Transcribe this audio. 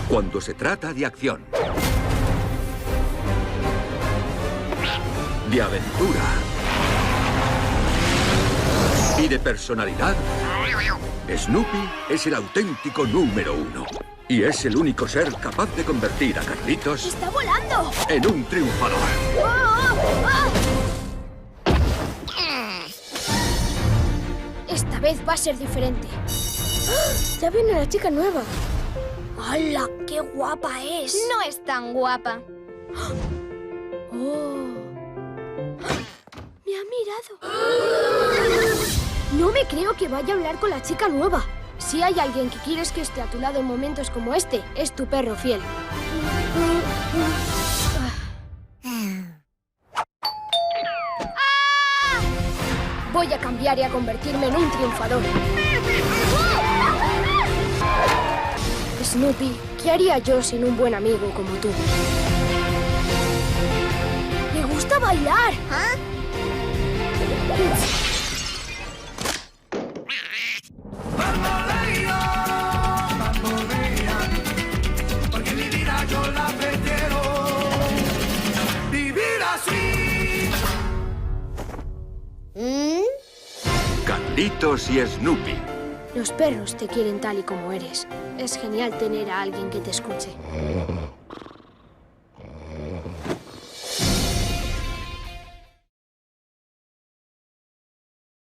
Cuando se trata de acción, de aventura y de personalidad, Snoopy es el auténtico número uno. Y es el único ser capaz de convertir a Carlitos... ¡Está volando! ...en un triunfador. Esta vez va a ser diferente. ¡Ya viene la chica nueva! ¡Hala! ¡Qué guapa es! No es tan guapa. ¡Oh! ¡Me ha mirado! No me creo que vaya a hablar con la chica nueva. Si hay alguien que quieres que esté a tu lado en momentos como este, es tu perro fiel. Voy a cambiar y a convertirme en un triunfador. Snoopy, ¿qué haría yo sin un buen amigo como tú? ¡Me gusta bailar! ¿Ah? Porque mi vida yo la prefiero vivir así. Carlitos y Snoopy. Los perros te quieren tal y como eres. Es genial tener a alguien que te escuche.